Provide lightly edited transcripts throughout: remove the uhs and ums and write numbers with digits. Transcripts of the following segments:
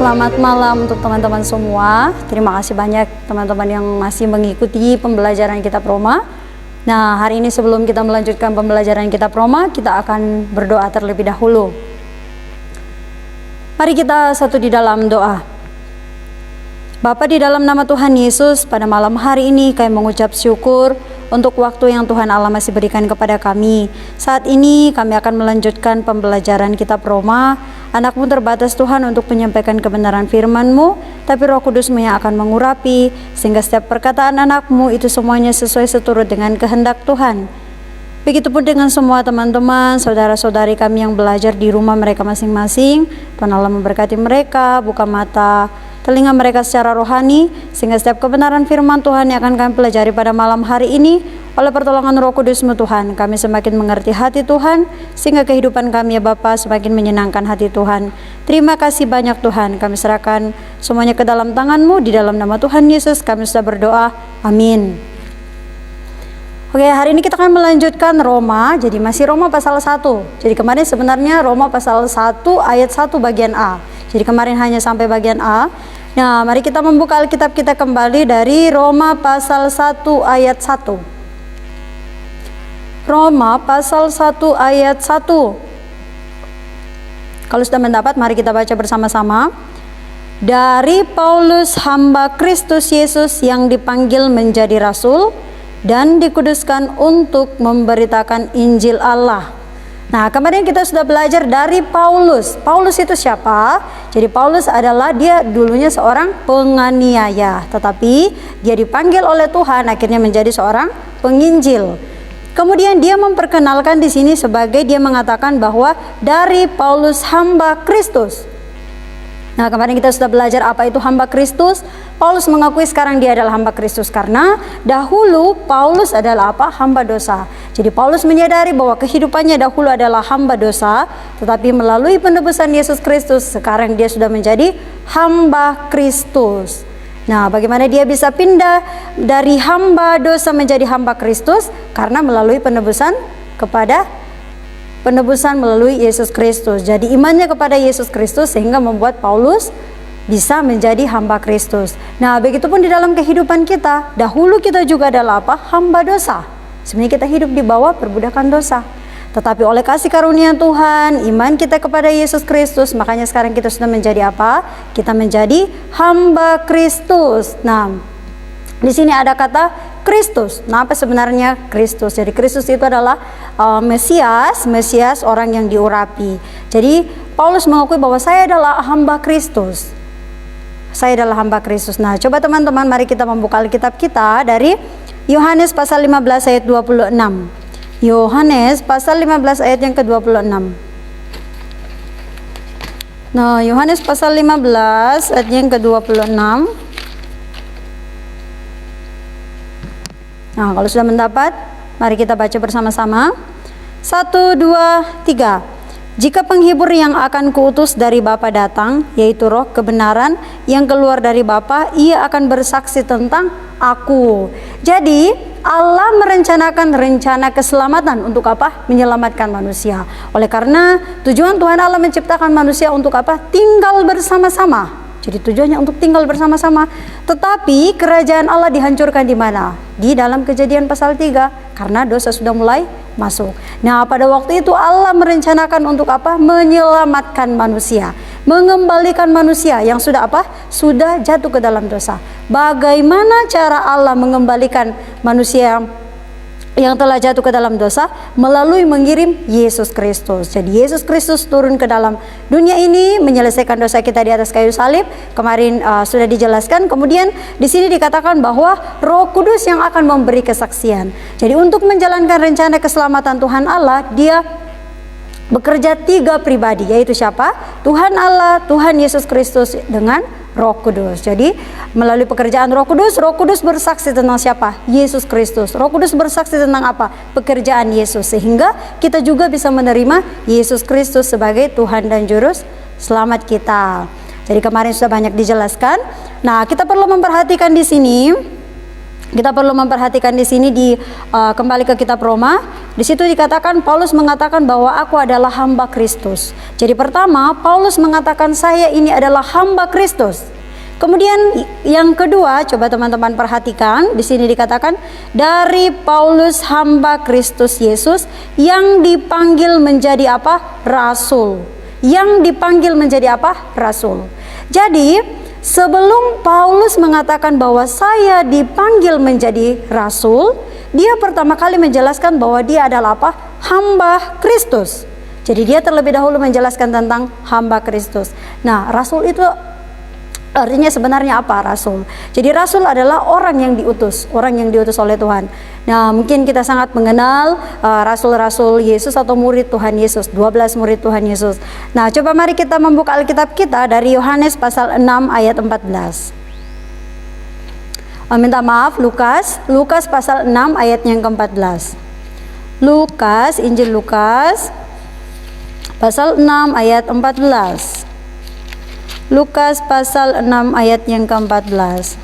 Selamat malam untuk teman-teman semua. Terima kasih banyak teman-teman yang masih mengikuti pembelajaran kitab Roma. Nah, hari ini sebelum kita melanjutkan pembelajaran kitab Roma, kita akan berdoa terlebih dahulu. Mari kita satu di dalam doa. Bapa, di dalam nama Tuhan Yesus, pada malam hari ini kami mengucap syukur untuk waktu yang Tuhan Allah masih berikan kepada kami. Saat ini kami akan melanjutkan pembelajaran kitab Roma. Anak-Mu terbatas Tuhan untuk menyampaikan kebenaran firman-Mu, tapi Roh Kudus-Mu yang akan mengurapi, sehingga setiap perkataan anak-Mu itu semuanya sesuai seturut dengan kehendak Tuhan. Begitupun dengan semua teman-teman, saudara-saudari kami yang belajar di rumah mereka masing-masing. Tuhan Allah memberkati mereka, buka mata telinga mereka secara rohani, sehingga setiap kebenaran firman Tuhan yang akan kami pelajari pada malam hari ini, oleh pertolongan Roh Kudus-Mu Tuhan, kami semakin mengerti hati Tuhan, sehingga kehidupan kami ya Bapa semakin menyenangkan hati Tuhan. Terima kasih banyak Tuhan, kami serahkan semuanya ke dalam tangan-Mu, di dalam nama Tuhan Yesus kami sudah berdoa, amin. Oke, hari ini kita akan melanjutkan Roma, jadi masih Roma pasal 1. Jadi kemarin sebenarnya Roma pasal 1 ayat 1 bagian A. Jadi kemarin hanya sampai bagian A. Nah, mari kita membuka Alkitab kita kembali dari Roma pasal 1 ayat 1. Roma pasal 1 ayat 1. Kalau sudah mendapat, mari kita baca bersama-sama. Dari Paulus, hamba Kristus Yesus yang dipanggil menjadi rasul dan dikuduskan untuk memberitakan Injil Allah. Nah, kemarin kita sudah belajar dari Paulus. Paulus itu siapa? Jadi Paulus adalah dia dulunya seorang penganiaya, tetapi dia dipanggil oleh Tuhan akhirnya menjadi seorang penginjil. Kemudian dia memperkenalkan di sini sebagai dia mengatakan bahwa dari Paulus hamba Kristus. Nah, kemarin kita sudah belajar apa itu hamba Kristus. Paulus mengakui sekarang dia adalah hamba Kristus karena dahulu Paulus adalah apa? Hamba dosa. Jadi Paulus menyadari bahwa kehidupannya dahulu adalah hamba dosa, tetapi melalui penebusan Yesus Kristus sekarang dia sudah menjadi hamba Kristus. Nah, bagaimana dia bisa pindah dari hamba dosa menjadi hamba Kristus? Karena melalui penebusan melalui Yesus Kristus. Jadi imannya kepada Yesus Kristus sehingga membuat Paulus bisa menjadi hamba Kristus. Nah, begitupun di dalam kehidupan kita, dahulu kita juga adalah apa? Hamba dosa. Sebenarnya kita hidup di bawah perbudakan dosa. Tetapi oleh kasih karunia Tuhan, iman kita kepada Yesus Kristus, makanya sekarang kita sudah menjadi apa? Kita menjadi hamba Kristus. Nah, di sini ada kata Kristus. Nah, apa sebenarnya Kristus? Jadi Kristus itu adalah Mesias orang yang diurapi. Jadi Paulus mengakui bahwa saya adalah hamba Kristus. Saya adalah hamba Kristus. Nah, coba teman-teman mari kita membuka Alkitab kita dari Yohanes pasal 15 ayat 26. Yohanes pasal 15 ayat yang ke-26. Nah, Yohanes pasal 15 ayat yang ke-26. Nah, kalau sudah mendapat, mari kita baca bersama-sama. 1, 2, 3. Jika penghibur yang akan kuutus dari Bapa datang, yaitu Roh kebenaran yang keluar dari Bapa, ia akan bersaksi tentang aku. Jadi, Allah merencanakan rencana keselamatan untuk apa? Menyelamatkan manusia. Oleh karena tujuan Tuhan Allah menciptakan manusia untuk apa? Tinggal bersama-sama. Jadi tujuannya untuk tinggal bersama-sama. Tetapi kerajaan Allah dihancurkan di mana? Di dalam Kejadian pasal 3, karena dosa sudah mulai masuk. Nah, pada waktu itu Allah merencanakan untuk apa? Menyelamatkan manusia, mengembalikan manusia yang sudah apa? Sudah jatuh ke dalam dosa. Bagaimana cara Allah mengembalikan manusia yang telah jatuh ke dalam dosa? Melalui mengirim Yesus Kristus. Jadi Yesus Kristus turun ke dalam dunia ini menyelesaikan dosa kita di atas kayu salib. Kemarin sudah dijelaskan. Kemudian di sini dikatakan bahwa Roh Kudus yang akan memberi kesaksian. Jadi untuk menjalankan rencana keselamatan Tuhan Allah, dia bekerja 3 pribadi, yaitu siapa? Tuhan Allah, Tuhan Yesus Kristus dengan Roh Kudus. Jadi melalui pekerjaan Roh Kudus bersaksi tentang siapa? Yesus Kristus. Roh Kudus bersaksi tentang apa? Pekerjaan Yesus, sehingga kita juga bisa menerima Yesus Kristus sebagai Tuhan dan Juru Selamat kita. Jadi kemarin sudah banyak dijelaskan. Nah, kita perlu memperhatikan di sini Kita perlu memperhatikan di sini kembali ke kitab Roma. Di situ dikatakan Paulus mengatakan bahwa aku adalah hamba Kristus. Jadi pertama, Paulus mengatakan saya ini adalah hamba Kristus. Kemudian yang kedua, coba teman-teman perhatikan, di sini dikatakan dari Paulus hamba Kristus Yesus yang dipanggil menjadi apa? Rasul. Yang dipanggil menjadi apa? Rasul. Jadi sebelum Paulus mengatakan bahwa saya dipanggil menjadi rasul, dia pertama kali menjelaskan bahwa dia adalah apa? Hamba Kristus. Jadi dia terlebih dahulu menjelaskan tentang hamba Kristus. Nah, rasul itu artinya sebenarnya apa rasul? Jadi rasul adalah orang yang diutus oleh Tuhan. Nah, mungkin kita sangat mengenal rasul-rasul Yesus atau murid Tuhan Yesus, 12 murid Tuhan Yesus. Nah, coba mari kita membuka Alkitab kita dari Yohanes pasal 6 ayat 14. Minta maaf, Lukas pasal 6 ayat yang ke-14. Injil Lukas pasal 6 ayat 14. Lukas pasal 6 ayat yang ke-14.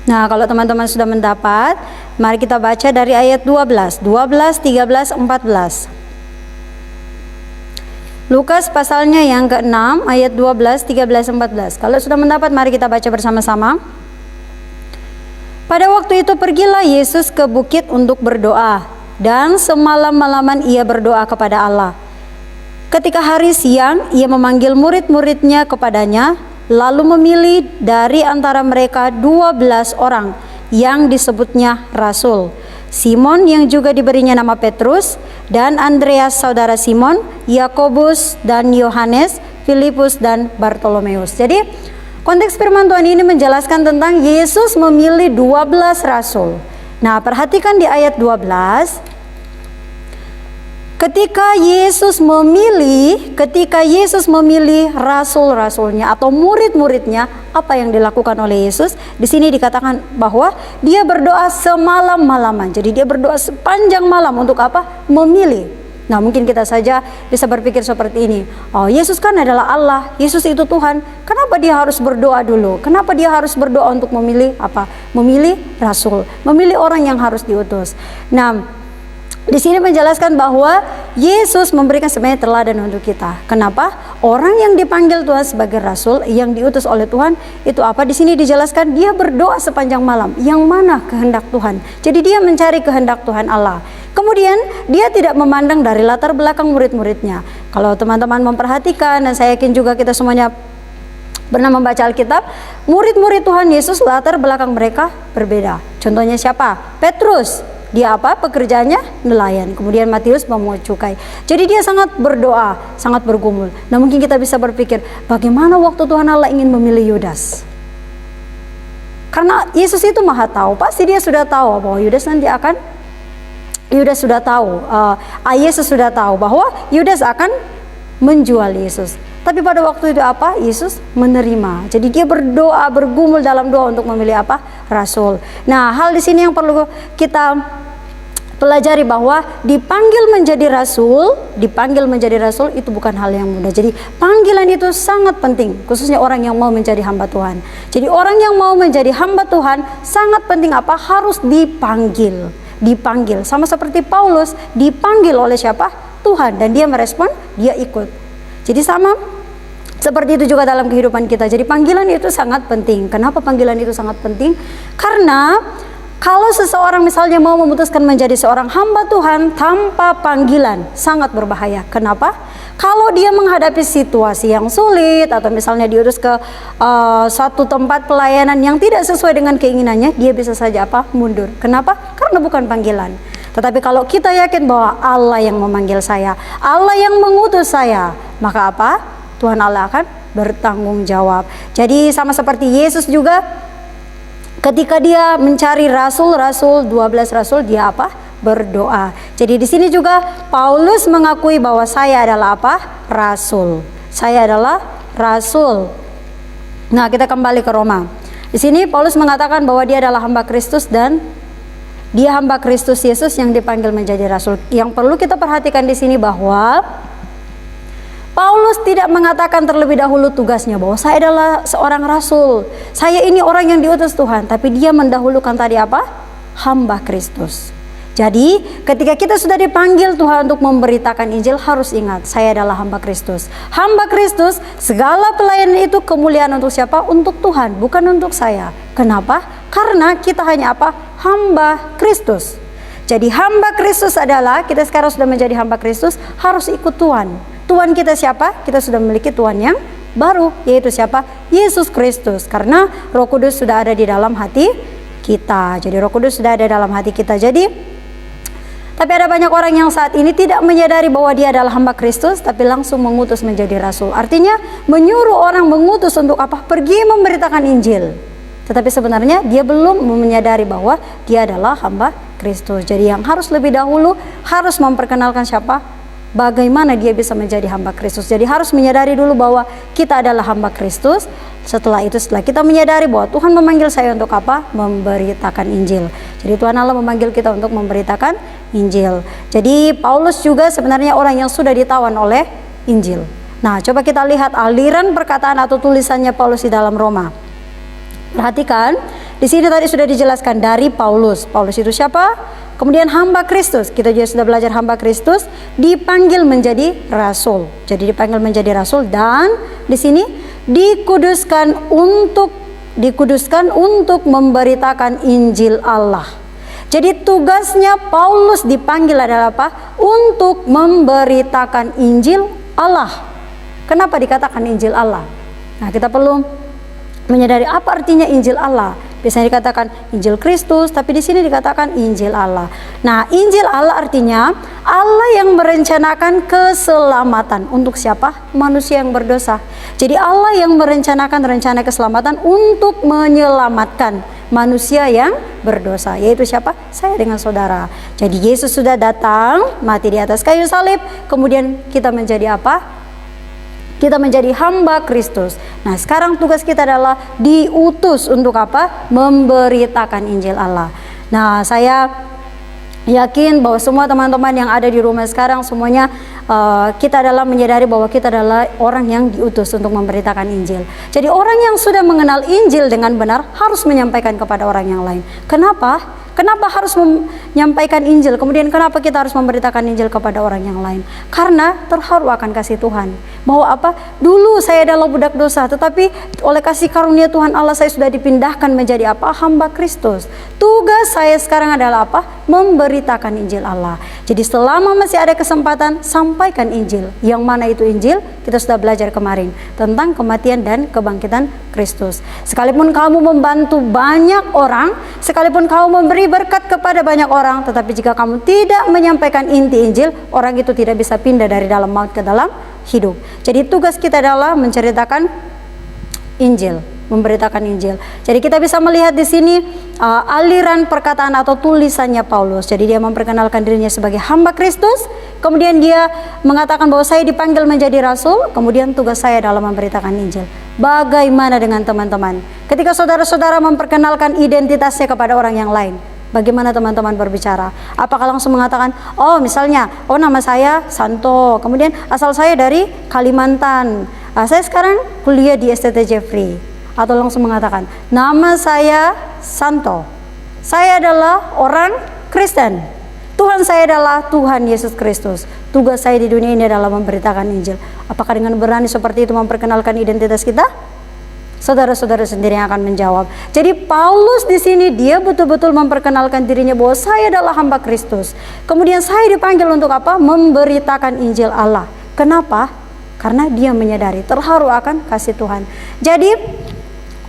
Nah, kalau teman-teman sudah mendapat, mari kita baca dari ayat 12, 13, 14. Lukas pasalnya yang ke-6 ayat 12, 13, 14. Kalau sudah mendapat, mari kita baca bersama-sama. Pada waktu itu pergilah Yesus ke bukit untuk berdoa, dan semalam-malaman ia berdoa kepada Allah. Ketika hari siang, ia memanggil murid-muridnya kepadanya, lalu memilih dari antara mereka 12 orang yang disebutnya rasul. Simon yang juga diberinya nama Petrus, dan Andreas saudara Simon, Yakobus dan Yohanes, Filipus dan Bartolomeus. Jadi konteks firman Tuhan ini menjelaskan tentang Yesus memilih 12 rasul. Nah, perhatikan di ayat 12. Ketika Yesus memilih rasul-rasulnya atau murid-muridnya, apa yang dilakukan oleh Yesus? Di sini dikatakan bahwa dia berdoa semalam-malaman. Jadi dia berdoa sepanjang malam untuk apa? Memilih. Nah, mungkin kita saja bisa berpikir seperti ini. Oh, Yesus kan adalah Allah, Yesus itu Tuhan. Kenapa dia harus berdoa dulu? Kenapa dia harus berdoa untuk memilih apa? Memilih rasul, memilih orang yang harus diutus. Nah, di sini menjelaskan bahwa Yesus memberikan sebenarnya teladan untuk kita. Kenapa? Orang yang dipanggil Tuhan sebagai rasul, yang diutus oleh Tuhan, itu apa? Di sini dijelaskan dia berdoa sepanjang malam. Yang mana kehendak Tuhan? Jadi dia mencari kehendak Tuhan Allah. Kemudian dia tidak memandang dari latar belakang murid-muridnya. Kalau teman-teman memperhatikan, dan saya yakin juga kita semuanya pernah membaca Alkitab, murid-murid Tuhan Yesus latar belakang mereka berbeda. Contohnya siapa? Petrus. Dia apa? Pekerjaannya nelayan. Kemudian Matius memungut cukai. Jadi dia sangat berdoa, sangat bergumul. Nah, mungkin kita bisa berpikir, bagaimana waktu Tuhan Allah ingin memilih Yudas? Karena Yesus itu maha tahu. Pasti dia sudah tahu bahwa Yudas nanti akan, Yesus sudah tahu bahwa Yudas akan menjual Yesus. Tapi pada waktu itu apa? Yesus menerima. Jadi dia berdoa, bergumul dalam doa untuk memilih apa? Rasul. Nah, hal di sini yang perlu kita pelajari bahwa dipanggil menjadi rasul itu bukan hal yang mudah. Jadi panggilan itu sangat penting, khususnya orang yang mau menjadi hamba Tuhan. Jadi orang yang mau menjadi hamba Tuhan sangat penting apa? Harus dipanggil. Sama seperti Paulus dipanggil oleh siapa? Tuhan, dan dia merespon, dia ikut. Jadi sama seperti itu juga dalam kehidupan kita. Jadi panggilan itu sangat penting. Kenapa panggilan itu sangat penting? Karena kalau seseorang misalnya mau memutuskan menjadi seorang hamba Tuhan tanpa panggilan, sangat berbahaya. Kenapa? Kalau dia menghadapi situasi yang sulit, atau misalnya diurus ke suatu tempat pelayanan yang tidak sesuai dengan keinginannya, dia bisa saja apa? Mundur. Kenapa? Karena bukan panggilan. Tetapi kalau kita yakin bahwa Allah yang memanggil saya, Allah yang mengutus saya, maka apa? Tuhan Allah akan bertanggung jawab. Jadi sama seperti Yesus juga, ketika dia mencari rasul-rasul, 12 rasul, dia apa? Berdoa. Jadi di sini juga Paulus mengakui bahwa saya adalah apa? Rasul. Saya adalah rasul. Nah, kita kembali ke Roma. Di sini Paulus mengatakan bahwa dia adalah hamba Kristus dan dia hamba Kristus Yesus yang dipanggil menjadi rasul. Yang perlu kita perhatikan di sini bahwa Paulus tidak mengatakan terlebih dahulu tugasnya bahwa saya adalah seorang rasul, saya ini orang yang diutus Tuhan, tapi dia mendahulukan tadi apa? Hamba Kristus. Jadi ketika kita sudah dipanggil Tuhan untuk memberitakan Injil, harus ingat, saya adalah hamba Kristus. Hamba Kristus, segala pelayanan itu kemuliaan untuk siapa? Untuk Tuhan, bukan untuk saya. Kenapa? Karena kita hanya apa? Hamba Kristus. Jadi hamba Kristus adalah, kita sekarang sudah menjadi hamba Kristus, harus ikut Tuhan. Tuhan kita siapa? Kita sudah memiliki Tuhan yang baru, yaitu siapa? Yesus Kristus. Karena Roh Kudus sudah ada di dalam hati kita. Jadi Roh Kudus sudah ada dalam hati kita. Tapi ada banyak orang yang saat ini tidak menyadari bahwa dia adalah hamba Kristus, tapi langsung mengutus menjadi rasul. Artinya menyuruh orang, mengutus untuk apa? Pergi memberitakan Injil. Tetapi sebenarnya dia belum menyadari bahwa dia adalah hamba Kristus. Jadi yang harus lebih dahulu harus memperkenalkan siapa? Bagaimana dia bisa menjadi hamba Kristus. Jadi harus menyadari dulu bahwa kita adalah hamba Kristus. Setelah itu, setelah kita menyadari bahwa Tuhan memanggil saya untuk apa? Memberitakan Injil. Jadi Tuhan Allah memanggil kita untuk memberitakan Injil. Jadi Paulus juga sebenarnya orang yang sudah ditawan oleh Injil. Nah, coba kita lihat aliran perkataan atau tulisannya Paulus di dalam Roma. Perhatikan, di sini tadi sudah dijelaskan dari Paulus. Paulus itu siapa? Kemudian hamba Kristus. Kita juga sudah belajar hamba Kristus dipanggil menjadi rasul. Jadi dipanggil menjadi rasul, dan di sini dikuduskan untuk memberitakan Injil Allah. Jadi tugasnya Paulus dipanggil adalah apa? Untuk memberitakan Injil Allah. Kenapa dikatakan Injil Allah? Nah, kita perlu menyadari apa artinya Injil Allah. Biasanya dikatakan Injil Kristus, tapi di sini dikatakan Injil Allah. Nah, Injil Allah artinya Allah yang merencanakan keselamatan untuk siapa? Manusia yang berdosa. Jadi Allah yang merencanakan rencana keselamatan untuk menyelamatkan manusia yang berdosa, yaitu siapa? Saya dengan saudara. Jadi Yesus sudah datang, mati di atas kayu salib, kemudian kita menjadi apa? Kita menjadi hamba Kristus. Nah, sekarang tugas kita adalah diutus untuk apa? Memberitakan Injil Allah. Nah, saya yakin bahwa semua teman-teman yang ada di rumah sekarang semuanya kita adalah menyadari bahwa kita adalah orang yang diutus untuk memberitakan Injil. Jadi orang yang sudah mengenal Injil dengan benar harus menyampaikan kepada orang yang lain. Kenapa? Kenapa harus menyampaikan Injil? Kemudian kenapa kita harus memberitakan Injil kepada orang yang lain? Karena terharu akan kasih Tuhan. Bahwa apa? Dulu saya adalah budak dosa, tetapi oleh kasih karunia Tuhan Allah saya sudah dipindahkan menjadi apa? Hamba Kristus. Tugas saya sekarang adalah apa? Memberitakan Injil Allah. Jadi selama masih ada kesempatan, sampaikan Injil. Yang mana itu Injil? Kita sudah belajar kemarin tentang kematian dan kebangkitan Kristus. Sekalipun kamu membantu banyak orang, sekalipun kamu memberi berkat kepada banyak orang, tetapi jika kamu tidak menyampaikan inti Injil, orang itu tidak bisa pindah dari dalam maut ke dalam hidup. Jadi tugas kita adalah menceritakan Injil, memberitakan Injil. Jadi kita bisa melihat di sini aliran perkataan atau tulisannya Paulus. Jadi dia memperkenalkan dirinya sebagai hamba Kristus, kemudian dia mengatakan bahwa saya dipanggil menjadi rasul, kemudian tugas saya adalah memberitakan Injil. Bagaimana dengan teman-teman? Ketika saudara-saudara memperkenalkan identitasnya kepada orang yang lain, bagaimana teman-teman berbicara? Apakah langsung mengatakan, oh misalnya, oh nama saya Santo, kemudian asal saya dari Kalimantan, saya sekarang kuliah di STT Jeffrey. Atau langsung mengatakan, nama saya Santo, saya adalah orang Kristen, Tuhan saya adalah Tuhan Yesus Kristus. Tugas saya di dunia ini adalah memberitakan Injil. Apakah dengan berani seperti itu memperkenalkan identitas kita? Saudara-saudara sendiri yang akan menjawab. Jadi Paulus di sini dia betul-betul memperkenalkan dirinya bahwa saya adalah hamba Kristus. Kemudian saya dipanggil untuk apa? Memberitakan Injil Allah. Kenapa? Karena dia menyadari, terharu akan kasih Tuhan. Jadi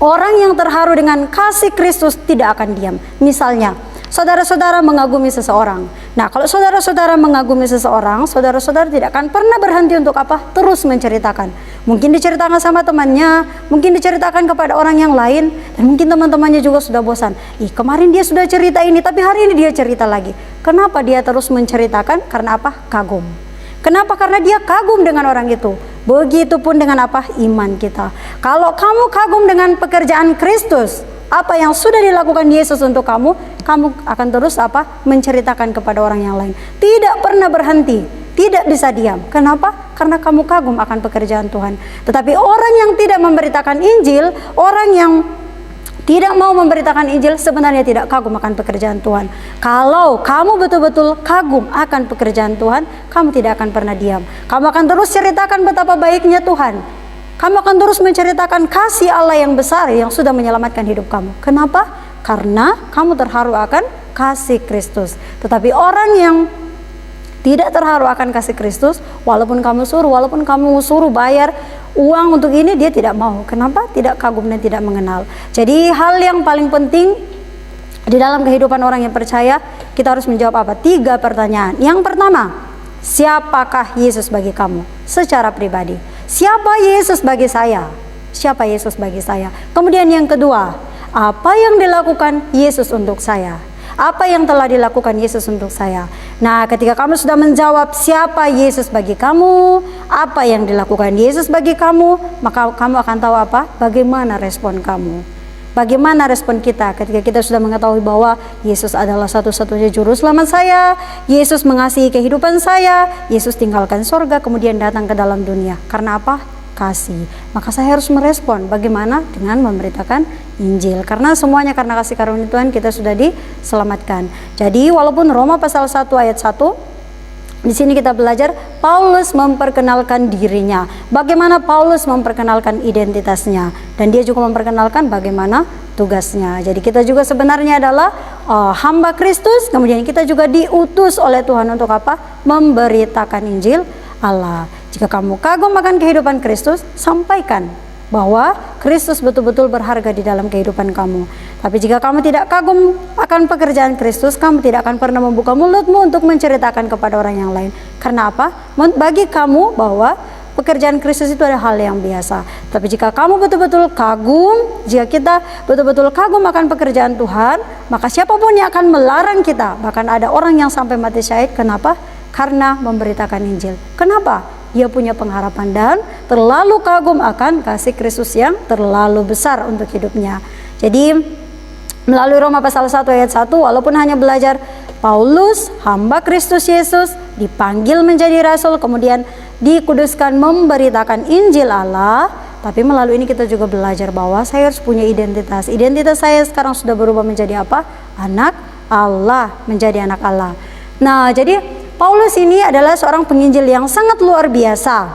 orang yang terharu dengan kasih Kristus tidak akan diam. Misalnya, saudara-saudara mengagumi seseorang. Nah, kalau saudara-saudara mengagumi seseorang, saudara-saudara tidak akan pernah berhenti untuk apa? Terus menceritakan. Mungkin diceritakan sama temannya, mungkin diceritakan kepada orang yang lain, dan mungkin teman-temannya juga sudah bosan. Kemarin dia sudah cerita ini, tapi hari ini dia cerita lagi. Kenapa dia terus menceritakan? Karena apa? Kagum. Kenapa? Karena dia kagum dengan orang itu. Begitupun dengan apa? Iman kita. Kalau kamu kagum dengan pekerjaan Kristus, apa yang sudah dilakukan Yesus untuk kamu, kamu akan terus apa? Menceritakan kepada orang yang lain. Tidak pernah berhenti, tidak bisa diam. Kenapa? Karena kamu kagum akan pekerjaan Tuhan. Tetapi orang yang tidak memberitakan Injil, orang yang tidak mau memberitakan Injil, sebenarnya tidak kagum akan pekerjaan Tuhan. Kalau kamu betul-betul kagum akan pekerjaan Tuhan, kamu tidak akan pernah diam. Kamu akan terus ceritakan betapa baiknya Tuhan. Kamu akan terus menceritakan kasih Allah yang besar yang sudah menyelamatkan hidup kamu. Kenapa? Karena kamu terharu akan kasih Kristus. Tetapi orang yang tidak terharu akan kasih Kristus, walaupun kamu suruh bayar uang untuk ini, dia tidak mau. Kenapa? Tidak kagum dan tidak mengenal. Jadi hal yang paling penting di dalam kehidupan orang yang percaya, kita harus menjawab apa? 3 pertanyaan. Yang pertama, siapakah Yesus bagi kamu secara pribadi? Siapa Yesus bagi saya? Siapa Yesus bagi saya? Kemudian yang kedua, apa yang dilakukan Yesus untuk saya? Apa yang telah dilakukan Yesus untuk saya? Nah, ketika kamu sudah menjawab siapa Yesus bagi kamu, apa yang dilakukan Yesus bagi kamu, maka kamu akan tahu apa? Bagaimana respon kamu? Bagaimana respon kita ketika kita sudah mengetahui bahwa Yesus adalah satu-satunya juru selamat saya, Yesus mengasihi kehidupan saya, Yesus tinggalkan surga kemudian datang ke dalam dunia. Karena apa? Kasih. Maka saya harus merespon. Bagaimana? Dengan memberitakan Injil. Karena semuanya karena kasih karunia Tuhan kita sudah diselamatkan. Jadi walaupun Roma pasal 1 ayat 1, di sini kita belajar Paulus memperkenalkan dirinya. Bagaimana Paulus memperkenalkan identitasnya, dan dia juga memperkenalkan bagaimana tugasnya. Jadi kita juga sebenarnya adalah hamba Kristus, kemudian kita juga diutus oleh Tuhan untuk apa? Memberitakan Injil Allah. Jika kamu kagum akan kehidupan Kristus, sampaikan bahwa Kristus betul-betul berharga di dalam kehidupan kamu. Tapi jika kamu tidak kagum akan pekerjaan Kristus, kamu tidak akan pernah membuka mulutmu untuk menceritakan kepada orang yang lain. Karena apa? Bagi kamu bahwa pekerjaan Kristus itu adalah hal yang biasa. Tapi jika kamu betul-betul kagum, jika kita betul-betul kagum akan pekerjaan Tuhan, maka siapapun yang akan melarang kita, bahkan ada orang yang sampai mati syahid. Kenapa? Karena memberitakan Injil. Kenapa? Dia punya pengharapan dan terlalu kagum akan kasih Kristus yang terlalu besar untuk hidupnya. Jadi melalui Roma pasal 1 ayat 1, walaupun hanya belajar Paulus, hamba Kristus Yesus, dipanggil menjadi rasul, kemudian dikuduskan memberitakan Injil Allah, tapi melalui ini kita juga belajar bahwa saya harus punya identitas. Identitas saya sekarang sudah berubah menjadi apa? Anak Allah, menjadi anak Allah. Nah, jadi Paulus ini adalah seorang penginjil yang sangat luar biasa.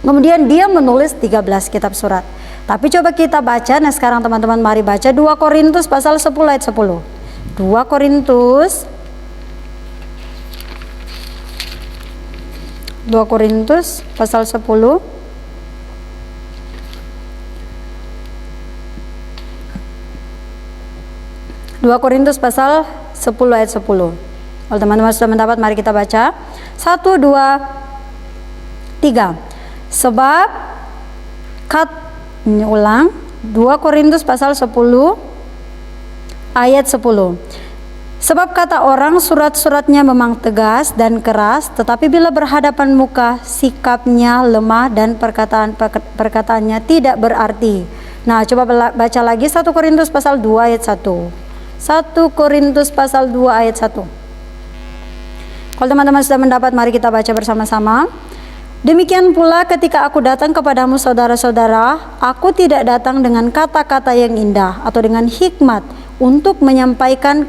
Kemudian dia menulis 13 kitab surat. Tapi coba kita baca. Nah, sekarang teman-teman mari baca 2 Korintus pasal 10 ayat 10. 2 Korintus 2 Korintus pasal 10 2 Korintus pasal 10 ayat 10. Kalau teman-teman sudah mendapat, mari kita baca. 1, 2, 3. Sebab ini ulang 2 Korintus pasal 10 ayat 10. Sebab kata orang surat-suratnya memang tegas dan keras, tetapi bila berhadapan muka sikapnya lemah dan perkataannya tidak berarti. Nah, coba baca lagi 1 Korintus pasal 2 ayat 1. 1 Korintus pasal 2 ayat 1. Kalau teman-teman sudah mendapat, mari kita baca bersama-sama. Demikian pula ketika aku datang kepadamu saudara-saudara, aku tidak datang dengan kata-kata yang indah atau dengan hikmat untuk menyampaikan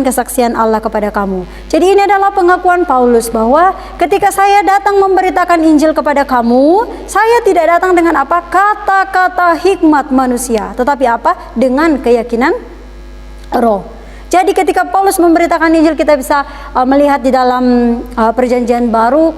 kesaksian Allah kepada kamu. Jadi ini adalah pengakuan Paulus bahwa ketika saya datang memberitakan Injil kepada kamu, saya tidak datang dengan apa? Kata-kata hikmat manusia, tetapi apa? Dengan keyakinan roh. Jadi ketika Paulus memberitakan Injil, kita bisa melihat di dalam perjanjian baru,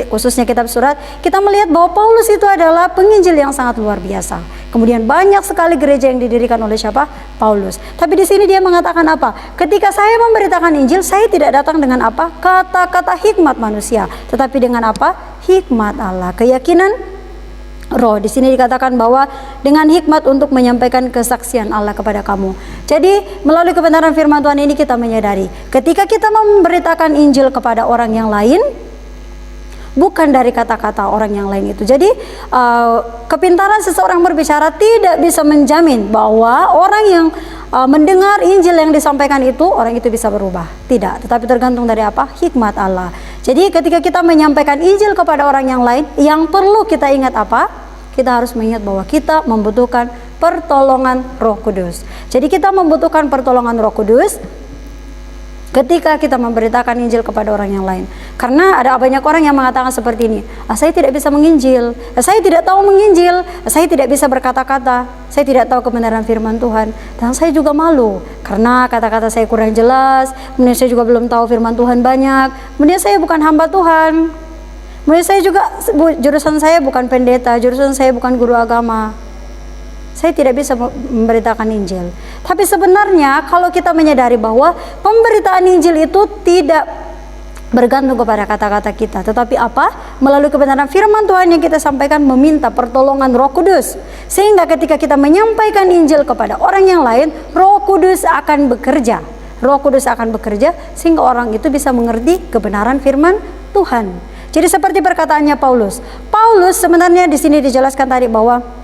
khususnya kitab surat, kita melihat bahwa Paulus itu adalah penginjil yang sangat luar biasa. Kemudian banyak sekali gereja yang didirikan oleh siapa? Paulus. Tapi di sini dia mengatakan apa? Ketika saya memberitakan Injil, saya tidak datang dengan apa? Kata-kata hikmat manusia, tetapi dengan apa? Hikmat Allah, keyakinan roh. Di sini dikatakan bahwa dengan hikmat untuk menyampaikan kesaksian Allah kepada kamu. Jadi melalui kebenaran firman Tuhan ini kita menyadari ketika kita memberitakan Injil kepada orang yang lain, bukan dari kata-kata orang yang lain itu. Jadi kepintaran seseorang berbicara tidak bisa menjamin bahwa orang yang mendengar Injil yang disampaikan itu, orang itu bisa berubah. Tidak, tetapi tergantung dari apa? Hikmat Allah. Jadi ketika kita menyampaikan Injil kepada orang yang lain, yang perlu kita ingat apa? Kita harus mengingat bahwa kita membutuhkan pertolongan Roh Kudus. Jadi kita membutuhkan pertolongan Roh Kudus ketika kita memberitakan Injil kepada orang yang lain. Karena ada banyak orang yang mengatakan seperti ini, saya tidak bisa menginjil, saya tidak tahu menginjil, saya tidak bisa berkata-kata, saya tidak tahu kebenaran firman Tuhan, dan saya juga malu karena kata-kata saya kurang jelas, kemudian saya juga belum tahu firman Tuhan banyak, kemudian saya bukan hamba Tuhan, kemudian saya juga, jurusan saya bukan pendeta, jurusan saya bukan guru agama, saya tidak bisa memberitakan Injil. Tapi sebenarnya kalau kita menyadari bahwa pemberitaan Injil itu tidak bergantung kepada kata-kata kita, tetapi apa? Melalui kebenaran firman Tuhan yang kita sampaikan, meminta pertolongan Roh Kudus. Sehingga ketika kita menyampaikan Injil kepada orang yang lain, Roh Kudus akan bekerja. Roh Kudus akan bekerja sehingga orang itu bisa mengerti kebenaran firman Tuhan. Jadi seperti perkataannya Paulus. Paulus sebenarnya di sini dijelaskan tadi bahwa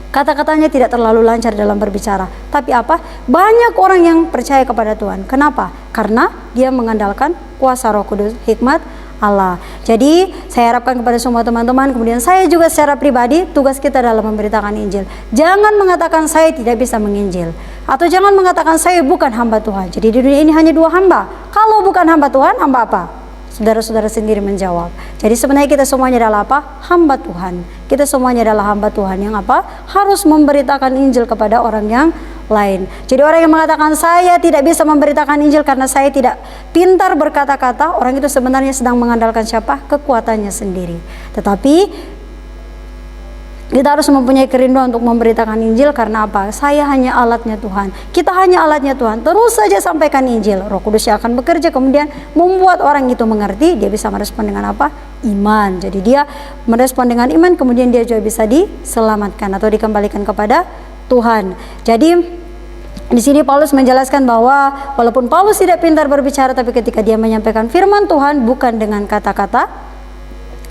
kata-katanya tidak terlalu lancar dalam berbicara. Tapi apa? Banyak orang yang percaya kepada Tuhan. Kenapa? Karena dia mengandalkan kuasa Roh Kudus, hikmat Allah. Jadi saya harapkan kepada semua teman-teman, kemudian saya juga secara pribadi, tugas kita dalam memberitakan Injil. Jangan mengatakan saya tidak bisa menginjil, atau jangan mengatakan saya bukan hamba Tuhan. Jadi di dunia ini hanya dua hamba. Kalau bukan hamba Tuhan, hamba apa? Saudara-saudara sendiri menjawab. Jadi sebenarnya kita semuanya adalah apa? Hamba Tuhan. Kita semuanya adalah hamba Tuhan yang apa? Harus memberitakan Injil kepada orang yang lain. Jadi orang yang mengatakan saya tidak bisa memberitakan Injil karena saya tidak pintar berkata-kata, orang itu sebenarnya sedang mengandalkan siapa? Kekuatannya sendiri. Tetapi kita harus mempunyai kerinduan untuk memberitakan Injil karena apa? Saya hanya alatnya Tuhan. Kita hanya alatnya Tuhan. Terus saja sampaikan Injil. Roh Kudus yang akan bekerja kemudian membuat orang itu mengerti. Dia bisa merespon dengan apa? Iman. Jadi dia merespon dengan iman, kemudian dia juga bisa diselamatkan atau dikembalikan kepada Tuhan. Jadi di sini Paulus menjelaskan bahwa walaupun Paulus tidak pintar berbicara, tapi ketika dia menyampaikan firman Tuhan bukan dengan kata-kata,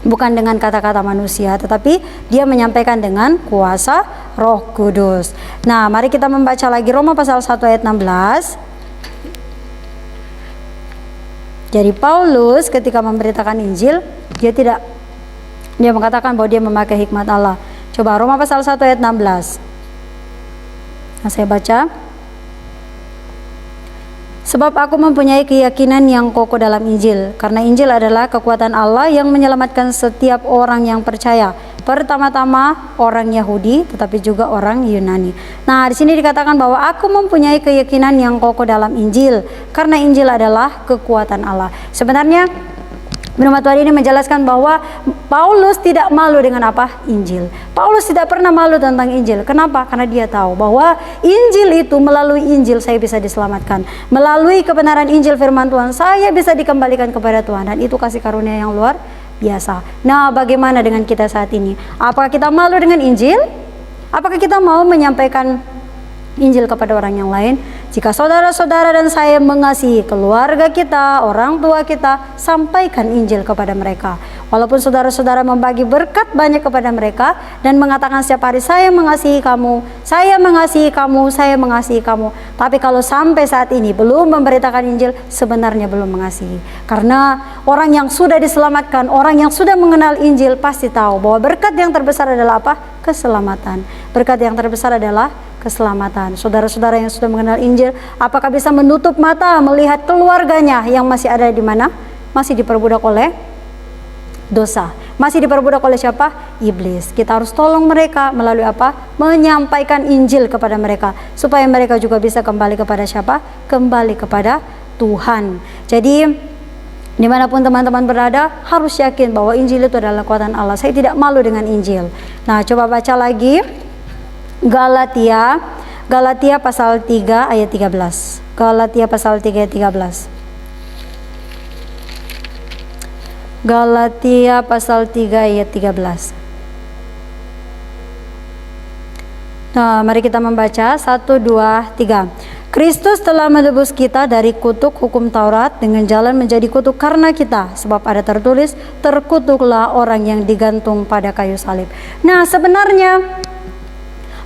bukan dengan kata-kata manusia, tetapi dia menyampaikan dengan kuasa Roh Kudus. Nah, mari kita membaca lagi Roma pasal 1 ayat 16. Jadi Paulus ketika memberitakan Injil, dia mengatakan bahwa dia memakai hikmat Allah. Coba Roma pasal 1 ayat 16. Nah, saya baca. Sebab aku mempunyai keyakinan yang kokoh dalam Injil, karena Injil adalah kekuatan Allah yang menyelamatkan setiap orang yang percaya. Pertama-tama orang Yahudi, tetapi juga orang Yunani. Nah, di sini dikatakan bahwa aku mempunyai keyakinan yang kokoh dalam Injil, karena Injil adalah kekuatan Allah. Sebenarnya Firman Tuhan ini menjelaskan bahwa Paulus tidak malu dengan apa? Injil. Paulus tidak pernah malu tentang Injil. Kenapa? Karena dia tahu bahwa Injil itu, melalui Injil saya bisa diselamatkan. Melalui kebenaran Injil firman Tuhan saya bisa dikembalikan kepada Tuhan, dan itu kasih karunia yang luar biasa. Nah, bagaimana dengan kita saat ini? Apakah kita malu dengan Injil? Apakah kita mau menyampaikan Injil kepada orang yang lain? Jika saudara-saudara dan saya mengasihi keluarga kita, orang tua kita, sampaikan Injil kepada mereka. Walaupun saudara-saudara membagi berkat banyak kepada mereka dan mengatakan setiap hari saya mengasihi kamu, saya mengasihi kamu, saya mengasihi kamu, tapi kalau sampai saat ini belum memberitakan Injil, sebenarnya belum mengasihi. Karena orang yang sudah diselamatkan, orang yang sudah mengenal Injil pasti tahu bahwa berkat yang terbesar adalah apa? Keselamatan. Berkat yang terbesar adalah keselamatan. Saudara-saudara yang sudah mengenal Injil, apakah bisa menutup mata melihat keluarganya yang masih ada di mana? Masih diperbudak oleh dosa. Masih diperbudak oleh siapa? Iblis. Kita harus tolong mereka melalui apa? Menyampaikan Injil kepada mereka, supaya mereka juga bisa kembali kepada siapa? Kembali kepada Tuhan. Jadi dimanapun teman-teman berada, harus yakin bahwa Injil itu adalah kekuatan Allah. Saya tidak malu dengan Injil. Nah, coba baca lagi Galatia pasal 3 ayat 13. Galatia pasal 3 ayat 13. Galatia pasal 3 ayat 13. Nah, mari kita membaca 1, 2, 3. Kristus telah menebus kita dari kutuk hukum Taurat dengan jalan menjadi kutuk karena kita, sebab ada tertulis, terkutuklah orang yang digantung pada kayu salib. Nah, sebenarnya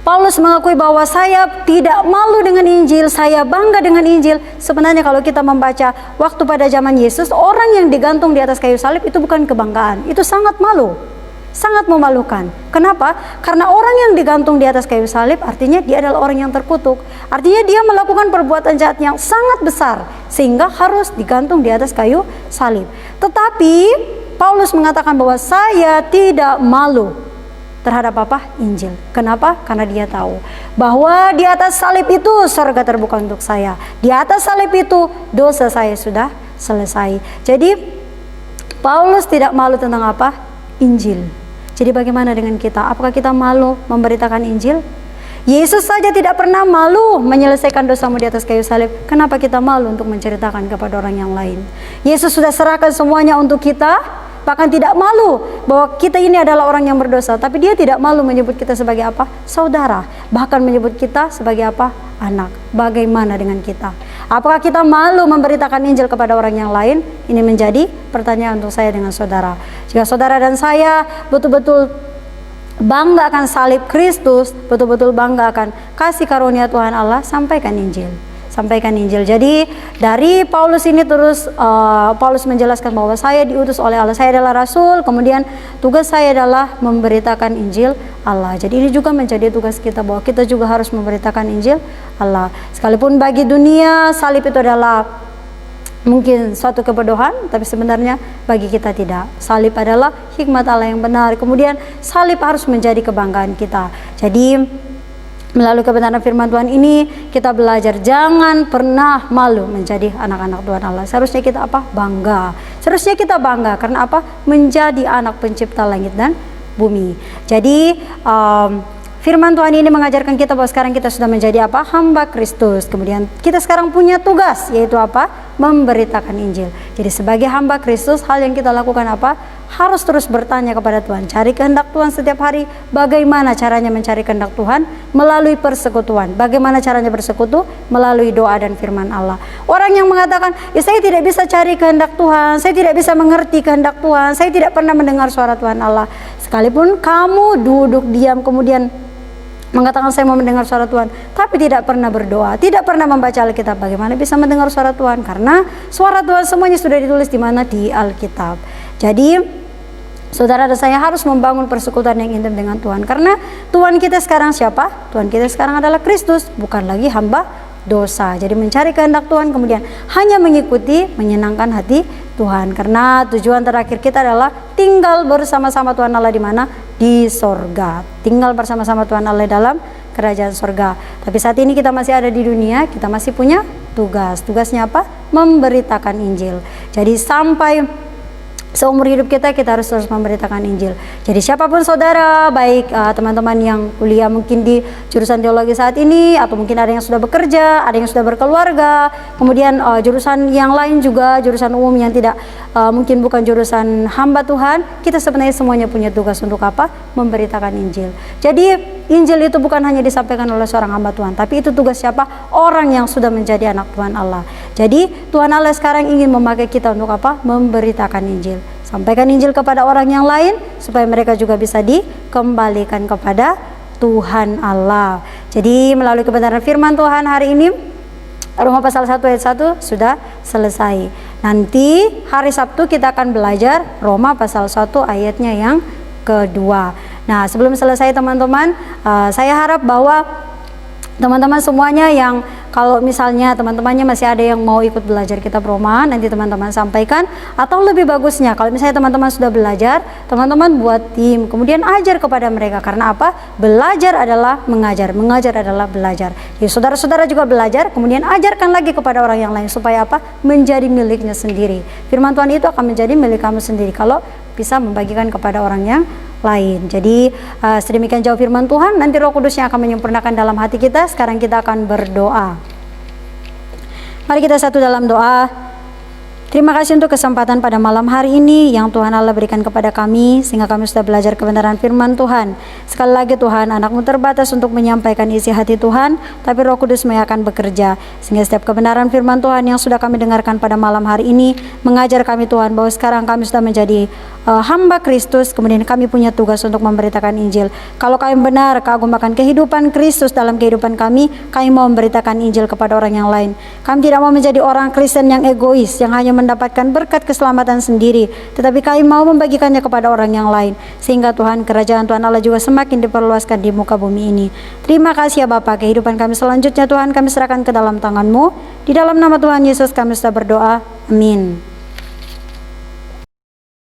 Paulus mengakui bahwa saya tidak malu dengan Injil, saya bangga dengan Injil. Sebenarnya kalau kita membaca waktu pada zaman Yesus, orang yang digantung di atas kayu salib itu bukan kebanggaan, itu sangat malu, sangat memalukan. Kenapa? Karena orang yang digantung di atas kayu salib artinya dia adalah orang yang terkutuk. Artinya dia melakukan perbuatan jahat yang sangat besar sehingga harus digantung di atas kayu salib. Tetapi Paulus mengatakan bahwa saya tidak malu terhadap apa? Injil. Kenapa? Karena dia tahu bahwa di atas salib itu surga terbuka untuk saya. Di atas salib itu dosa saya sudah selesai. Jadi Paulus tidak malu tentang apa? Injil. Jadi bagaimana dengan kita? Apakah kita malu memberitakan Injil? Yesus saja tidak pernah malu menyelesaikan dosamu di atas kayu salib. Kenapa kita malu untuk menceritakan kepada orang yang lain? Yesus sudah serahkan semuanya untuk kita. Bahkan tidak malu bahwa kita ini adalah orang yang berdosa, tapi dia tidak malu menyebut kita sebagai apa? Saudara. Bahkan menyebut kita sebagai apa? Anak. Bagaimana dengan kita? Apakah kita malu memberitakan Injil kepada orang yang lain? Ini menjadi pertanyaan untuk saya dengan saudara. Jika saudara dan saya betul-betul bangga akan salib Kristus, betul-betul bangga akan kasih karunia Tuhan Allah, sampaikan Injil. Sampaikan Injil. Jadi dari Paulus ini terus Paulus menjelaskan bahwa saya diutus oleh Allah, saya adalah rasul, kemudian tugas saya adalah memberitakan Injil Allah. Jadi ini juga menjadi tugas kita bahwa kita juga harus memberitakan Injil Allah. Sekalipun bagi dunia salib itu adalah mungkin suatu kebodohan, tapi sebenarnya bagi kita tidak. Salib adalah hikmat Allah yang benar. Kemudian salib harus menjadi kebanggaan kita. Jadi melalui kebenaran firman Tuhan ini kita belajar jangan pernah malu menjadi anak-anak Tuhan Allah. Seharusnya kita apa? Bangga. Seharusnya kita bangga karena apa? Menjadi anak pencipta langit dan bumi. Jadi firman Tuhan ini mengajarkan kita bahwa sekarang kita sudah menjadi apa? Hamba Kristus. Kemudian kita sekarang punya tugas, yaitu apa? Memberitakan Injil. Jadi sebagai hamba Kristus, hal yang kita lakukan apa? Harus terus bertanya kepada Tuhan, cari kehendak Tuhan setiap hari. Bagaimana caranya mencari kehendak Tuhan? Melalui persekutuan. Bagaimana caranya bersekutu? Melalui doa dan firman Allah. Orang yang mengatakan, ya saya tidak bisa cari kehendak Tuhan, saya tidak bisa mengerti kehendak Tuhan, saya tidak pernah mendengar suara Tuhan Allah. Sekalipun kamu duduk diam kemudian mengatakan saya mau mendengar suara Tuhan, tapi tidak pernah berdoa, tidak pernah membaca Alkitab, bagaimana bisa mendengar suara Tuhan? Karena suara Tuhan semuanya sudah ditulis di mana? Di Alkitab. Jadi saudara dan saya harus membangun persekutuan yang intim dengan Tuhan. Karena Tuhan kita sekarang siapa? Tuhan kita sekarang adalah Kristus, bukan lagi hamba dosa. Jadi mencari kehendak Tuhan, kemudian hanya mengikuti menyenangkan hati Tuhan. Karena tujuan terakhir kita adalah tinggal bersama-sama Tuhan Allah di mana? Di sorga. Tinggal bersama-sama Tuhan Allah dalam kerajaan sorga. Tapi saat ini kita masih ada di dunia, kita masih punya tugas. Tugasnya apa? Memberitakan Injil. Jadi sampai seumur hidup kita harus terus memberitakan Injil. Jadi siapapun saudara, baik teman-teman yang kuliah mungkin di jurusan teologi saat ini, atau mungkin ada yang sudah bekerja, ada yang sudah berkeluarga, kemudian jurusan yang lain juga, jurusan umum yang tidak mungkin bukan jurusan hamba Tuhan, kita sebenarnya semuanya punya tugas untuk apa? Memberitakan Injil. Jadi Injil itu bukan hanya disampaikan oleh seorang hamba Tuhan, tapi itu tugas siapa? Orang yang sudah menjadi anak Tuhan Allah. Jadi Tuhan Allah sekarang ingin memakai kita untuk apa? Memberitakan Injil. Sampaikan Injil kepada orang yang lain supaya mereka juga bisa dikembalikan kepada Tuhan Allah. Jadi melalui kebenaran firman Tuhan hari ini, Roma pasal 1 ayat 1 sudah selesai. Nanti hari Sabtu kita akan belajar Roma pasal 1 ayatnya yang kedua. Nah, sebelum selesai teman-teman, saya harap bahwa teman-teman semuanya yang kalau misalnya teman-temannya masih ada yang mau ikut belajar kitab Roma, nanti teman-teman sampaikan. Atau lebih bagusnya, kalau misalnya teman-teman sudah belajar, teman-teman buat tim, kemudian ajar kepada mereka. Karena apa? Belajar adalah mengajar, mengajar adalah belajar. Ya, saudara-saudara juga belajar, kemudian ajarkan lagi kepada orang yang lain. Supaya apa? Menjadi miliknya sendiri. Firman Tuhan itu akan menjadi milik kamu sendiri kalau bisa membagikan kepada orang yang lain. Jadi sedemikian jauh firman Tuhan. Nanti Roh Kudus yang akan menyempurnakan dalam hati kita. Sekarang kita akan berdoa. Mari kita satu dalam doa. Terima kasih untuk kesempatan pada malam hari ini yang Tuhan Allah berikan kepada kami, sehingga kami sudah belajar kebenaran firman Tuhan. Sekali lagi Tuhan, anak-Mu terbatas untuk menyampaikan isi hati Tuhan, tapi Roh Kudus yang akan bekerja, sehingga setiap kebenaran firman Tuhan yang sudah kami dengarkan pada malam hari ini mengajar kami Tuhan, bahwa sekarang kami sudah menjadi hamba Kristus, kemudian kami punya tugas untuk memberitakan Injil. Kalau kami benar kagum akan kehidupan Kristus dalam kehidupan kami mau memberitakan Injil kepada orang yang lain. Kami tidak mau menjadi orang Kristen yang egois, yang hanya mendapatkan berkat keselamatan sendiri, tetapi kami mau membagikannya kepada orang yang lain, sehingga Tuhan, kerajaan Tuhan Allah juga semakin diperluaskan di muka bumi ini. Terima kasih ya Bapa, kehidupan kami selanjutnya Tuhan kami serahkan ke dalam tangan-Mu. Di dalam nama Tuhan Yesus kami sudah berdoa. Amin.